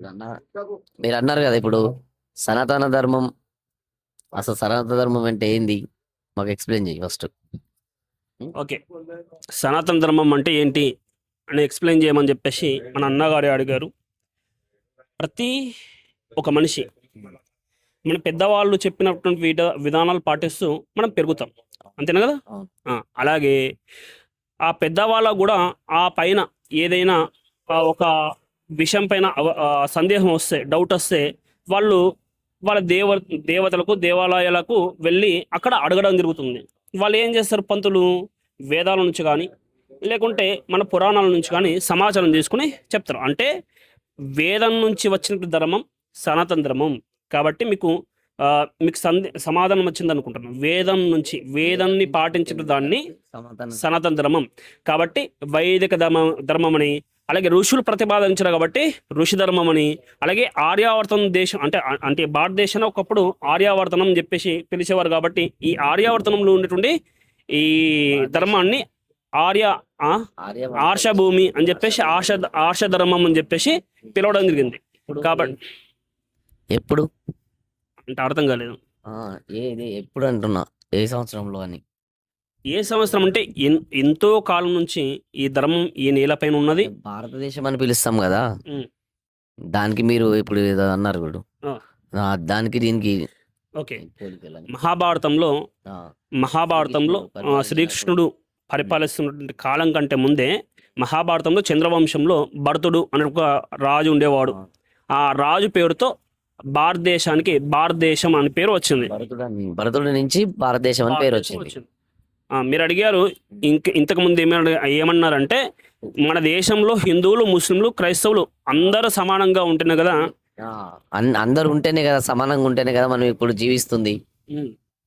అన్న మీరు అన్నారు కదా ఇప్పుడు సనాతన ధర్మం, అసలు సనాతన ధర్మం అంటే ఏంది? మాకు ఎక్స్ప్లెయిన్ చేయి ఫస్ట్. ఓకే, సనాతన ధర్మం అంటే ఏంటి అని ఎక్స్ప్లెయిన్ చేయమని చెప్పేసి మన అన్నగారు అడిగారు. ప్రతి ఒక మనిషి మన పెద్దవాళ్ళు చెప్పినటువంటి విధానాలు పాటిస్తూ మనం పెరుగుతాం, అంతేనా కదా? అలాగే ఆ పెద్దవాళ్ళకు కూడా ఆ పైన ఏదైనా ఒక విషయం పైన సందేహం వస్తే, డౌట్ వస్తే వాళ్ళు వాళ్ళ దేవతలకు దేవాలయాలకు వెళ్ళి అక్కడ అడగడం జరుగుతుంది. వాళ్ళు ఏం చేస్తారు? పంతులు వేదాల నుంచి కానీ లేకుంటే మన పురాణాల నుంచి కానీ సమాచారం తీసుకుని చెప్తారు. అంటే వేదం నుంచి వచ్చిన ధర్మం సనాతన ధర్మం. కాబట్టి మీకు సమాధానం వచ్చింది అనుకుంటున్నాను. వేదం నుంచి, వేదాన్ని పాటించిన దాన్ని సనాతన ధర్మం. కాబట్టి వైదిక ధర్మం అని, అలాగే ఋషులు ప్రతిపాదించారు కాబట్టి ఋషి ధర్మం అని, అలాగే ఆర్యావర్తనం దేశం అంటే అంటే భారతదేశంలో ఒకప్పుడు ఆర్యావర్తనం చెప్పేసి పిలిచేవారు. కాబట్టి ఈ ఆర్యావర్తనంలో ఉన్నటువంటి ఈ ధర్మాన్ని ఆర్షభూమి అని చెప్పేసి ఆర్ష ధర్మం అని చెప్పేసి పిలవడం జరిగింది. కాబట్టి ఎప్పుడు అంటే అర్థం కాలేదు. ఏది ఎప్పుడు అంటున్నా, ఏ సంవత్సరంలో అని? ఏ సంవత్సరం అంటే ఎంతో కాలం నుంచి ఈ ధర్మం ఈ నేలపైన ఉన్నది. భారతదేశం అని పిలుస్తాం కదా, దానికి మీరు ఇప్పుడు ఏదో అన్నారు ఇప్పుడు, దానికి దీనికి ఓకే. మహాభారతంలో శ్రీకృష్ణుడు పరిపాలిస్తున్నటువంటి కాలం కంటే ముందే మహాభారతంలో చంద్రవంశంలో భరతుడు అనే ఒక రాజు ఉండేవాడు. ఆ రాజు పేరుతో భారతదేశానికి భారతదేశం అని పేరు వచ్చింది. భరతుడి నుంచి భారతదేశం అని పేరు వచ్చింది. మీరు అడిగారు ఇంతకు ముందు ఏమన్నారంటే మన దేశంలో హిందువులు, ముస్లింలు, క్రైస్తవులు అందరూ సమానంగా ఉంటేనే కదా, అందరు ఉంటేనే కదా, సమానంగా ఉంటేనే కదా మనం ఇప్పుడు జీవిస్తుంది.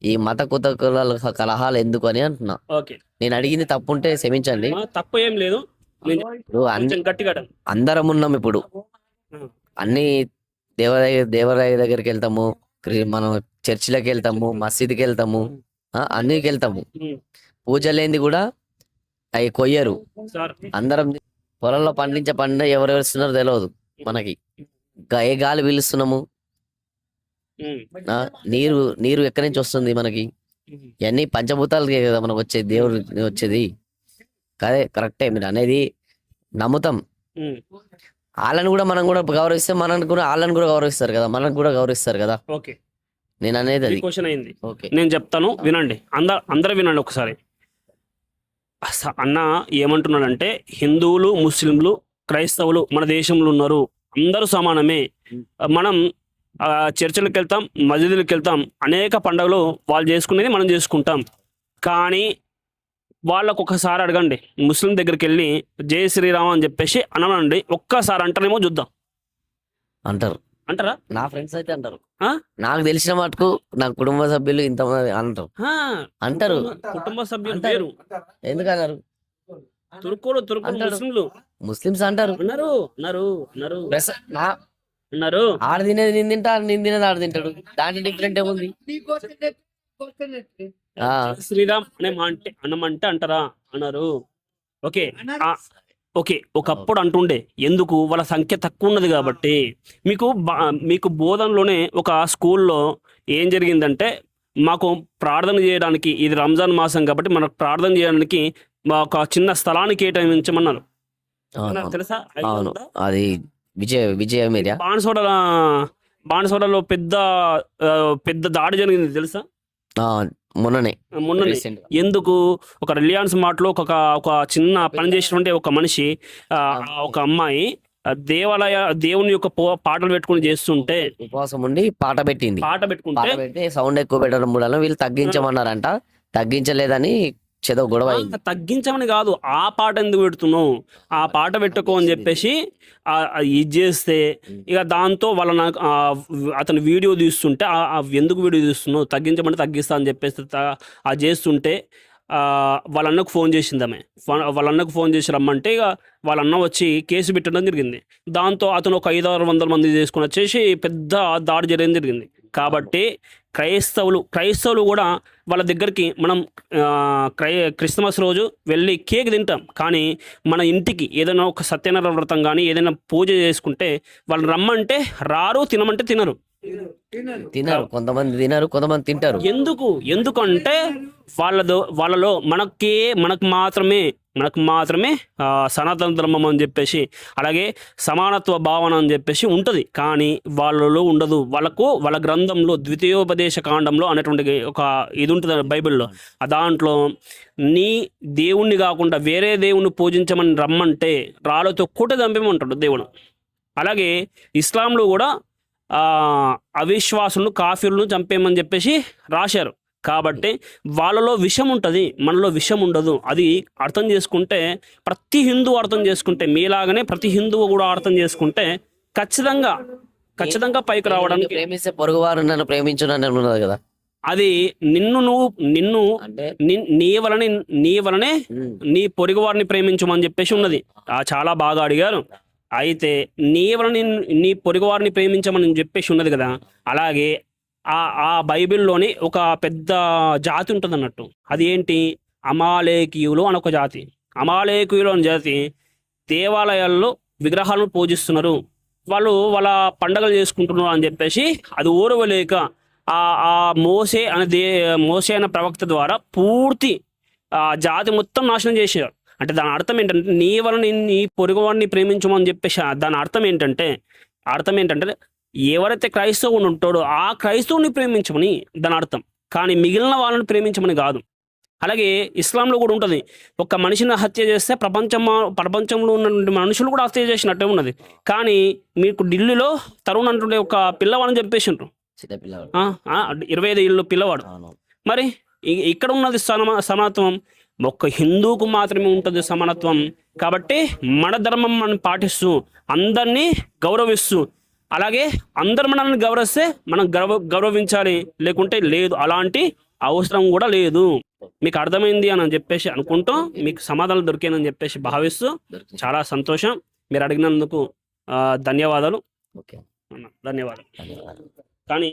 ఈ మత కుత కలహాలు ఎందుకు అని అంటున్నా. నేను అడిగింది తప్పు ఉంటే క్షమించండి. తప్పు ఏం లేదు. అందరం ఉన్నాం ఇప్పుడు. అన్ని దేవాలయ దగ్గరికి వెళ్తాము, మనం చర్చిలకు వెళ్తాము, మసీదుకి వెళ్తాము, అన్నికి వెళ్తాము. పూజలేంది కూడా అవి కొయ్యరు. అందరం పొలంలో పండించే పంట ఎవరు వేస్తున్నారో తెలియదు మనకి. ఏ గాలి పీలుస్తున్నాము, నీరు ఎక్కడి నుంచి వస్తుంది మనకి? ఇవన్నీ పంచభూతాలకే కదా మనకు వచ్చేది, దేవుడు వచ్చేది. కదే కరెక్టే మీరు అనేది, నమ్ముతాం. వాళ్ళని కూడా మనం కూడా గౌరవిస్తే మనకు కూడా వాళ్ళని కూడా గౌరవిస్తారు కదా, మనకు కూడా గౌరవిస్తారు కదా. నేను అనేది అది క్వశ్చన్ అయింది. నేను చెప్తాను, వినండి. అందరూ వినండి ఒకసారి. అన్న ఏమంటున్నాడంటే హిందువులు, ముస్లింలు, క్రైస్తవులు మన దేశంలో ఉన్నారు, అందరూ సమానమే. మనం చర్చిలకు వెళ్తాం, మసీదులకు వెళ్తాం, అనేక పండుగలు వాళ్ళు చేసుకునేది మనం చేసుకుంటాం. కానీ వాళ్ళకు ఒకసారి అడగండి, ముస్లిం దగ్గరికి వెళ్ళి జై శ్రీరామ్ అని చెప్పేసి అనండి, ఒక్కసారి అంటారేమో చూద్దాం. అంటారా? నా ఫ్రెండ్స్ అయితే అంటారు. నాకు తెలిసిన మటుకు నా కుటుంబ సభ్యులు ఇంతమంది అంటారు. కుటుంబ సభ్యులు పేరు ఎందుకన్నారు? తుర్కులు ముస్లిమ్స్ అంటారు. అన్నారు ఆడ తినేది నేను తింటా, నేను తినేది ఆడ తింటాడు. దాంట్లో డిఫరెంట్ ఏముంది? శ్రీరామ్ అన్నమంటే అంటారా అన్నారు. ఓకే, ఒకప్పుడు అంటుండే. ఎందుకు? వాళ్ళ సంఖ్య తక్కువ ఉన్నది కాబట్టి. మీకు బోధనలోనే ఒక స్కూల్లో ఏం జరిగిందంటే, మాకు ప్రార్థన చేయడానికి, ఇది రంజాన్ మాసం కాబట్టి మనకు ప్రార్థన చేయడానికి ఒక చిన్న స్థలాన్ని కేటాయించమన్నారు. తెలుసా? అది విజయ బాణసోడలో పెద్ద దాడి జరిగింది తెలుసా? మొన్ననే. ఎందుకు? ఒక రిలయన్స్ మార్ట్లో ఒక చిన్న పని చేసినటువంటి ఒక మనిషి, ఒక అమ్మాయి దేవుని యొక్క పాటలు పెట్టుకుని చేస్తుంటే ఉపవాసం ఉండి పాట పెట్టుకుంటే సౌండ్ ఎక్కువ పెట్టడం మూడాల వీళ్ళు తగ్గించమన్నారంట. తగ్గించలేదని చేదో గొడవ. తగ్గించమని కాదు, ఆ పాట ఎందుకు పెడుతున్నావు, ఆ పాట పెట్టుకో అని చెప్పేసి ఇది చేస్తే, ఇక దాంతో అతను వీడియో తీస్తుంటే ఎందుకు వీడియో తీస్తున్నావు, తగ్గించమంటే తగ్గిస్తా అని చెప్పేసి అది చేస్తుంటే వాళ్ళ అన్నకు ఫోన్ చేసింది ఆమె. వాళ్ళ అన్నకు ఫోన్ చేసి రమ్మంటే ఇక వాళ్ళ అన్న వచ్చి కేసు పెట్టడం జరిగింది. దాంతో అతను ఒక 500-600 మంది తీసుకుని వచ్చేసి పెద్ద దాడి జరిగింది. కాబట్టి క్రైస్తవులు కూడా వాళ్ళ దగ్గరికి మనం క్రిస్మస్ రోజు వెళ్ళి కేక్ తింటాం, కానీ మన ఇంటికి ఏదైనా ఒక సత్యనారాయణ వ్రతం కానీ ఏదైనా పూజ చేసుకుంటే వాళ్ళు రమ్మంటే రారు, తినమంటే తినరు. తినరు, కొంతమంది తినరు, కొంతమంది తింటారు. ఎందుకంటే వాళ్ళలో మనకు మాత్రమే సనాతన ధర్మం అని చెప్పేసి, అలాగే సమానత్వ భావన అని చెప్పేసి ఉంటుంది, కానీ వాళ్ళలో ఉండదు. వాళ్ళ గ్రంథంలో ద్వితీయోపదేశ కాండంలో అనేటువంటి ఒక ఇది ఉంటుంది బైబిల్లో. దాంట్లో నీ దేవుణ్ణి కాకుండా వేరే దేవుణ్ణి పూజించమని రమ్మంటే రాళ్ళతో కూట చంపేమంటాడు దేవుడు. అలాగే ఇస్లాంలో కూడా అవిశ్వాసులను కాఫీలను చంపేయమని చెప్పేసి రాశారు. కాబట్టి వాళ్ళలో విషం ఉంటుంది, మనలో విషం ఉండదు. అది అర్థం చేసుకుంటే, ప్రతి హిందువు అర్థం చేసుకుంటే, మీలాగానే ప్రతి హిందువు కూడా అర్థం చేసుకుంటే ఖచ్చితంగా పైకి రావడానికి. ప్రేమిస్తే పొరుగువారు నన్ను ప్రేమించునని ఉన్నది కదా, అది నిన్ను అంటే నీ వలనే నీ పొరుగు వారిని ప్రేమించమని చెప్పేసి ఉన్నది. చాలా బాగా అడిగారు. అయితే నీ పొరుగు వారిని ప్రేమించమని చెప్పేసి ఉన్నది కదా, అలాగే ఆ బైబిల్లోని ఒక పెద్ద జాతి ఉంటుంది అన్నట్టు. అది ఏంటి? అమాలేకీయులు అని ఒక జాతి. అమాలేకీయులు అనే జాతి దేవాలయాల్లో విగ్రహాలను పూజిస్తున్నారు, వాళ్ళు వాళ్ళ పండగలు చేసుకుంటున్నారు అని చెప్పేసి అది ఓర్వలేక ఆ మోసే అనే ప్రవక్త ద్వారా పూర్తి ఆ జాతి మొత్తం నాశనం చేశారు. అంటే దాని అర్థం ఏంటంటే, నీ వలన నీ పొరుగువాడిని ప్రేమించమని చెప్పేసి దాని అర్థం ఏంటంటే ఎవరైతే క్రైస్తవుని ఉంటాడో ఆ క్రైస్తవుని ప్రేమించమని దాని అర్థం, కానీ మిగిలిన వాళ్ళని ప్రేమించమని కాదు. అలాగే ఇస్లాంలో కూడా ఉంటుంది, ఒక మనిషిని హత్య చేస్తే ప్రపంచంలో ఉన్నటువంటి మనుషులు కూడా హత్య చేసినట్టే ఉన్నది. కానీ మీకు ఢిల్లీలో తరుణ్ అంటుండే ఒక పిల్లవాడని చెప్పేసిండ్రు, 25 ఏళ్ళు పిల్లవాడు. మరి ఇక్కడ ఉన్నది సమానత్వం, ఒక్క హిందూకు మాత్రమే ఉంటుంది సమానత్వం. కాబట్టి మన ధర్మం మనం పాటిస్తూ అందరినీ గౌరవిస్తూ, అలాగే అందరు మనల్ని గౌరవిస్తే మనం గౌరవించాలి, లేకుంటే లేదు, అలాంటి అవసరం కూడా లేదు. మీకు అర్థమైంది అని చెప్పేసి అనుకుంటూ, మీకు సమాధానం దొరికానని చెప్పేసి భావిస్తూ చాలా సంతోషం. మీరు అడిగినందుకు ధన్యవాదాలు. ఓకే, ధన్యవాదాలు. కానీ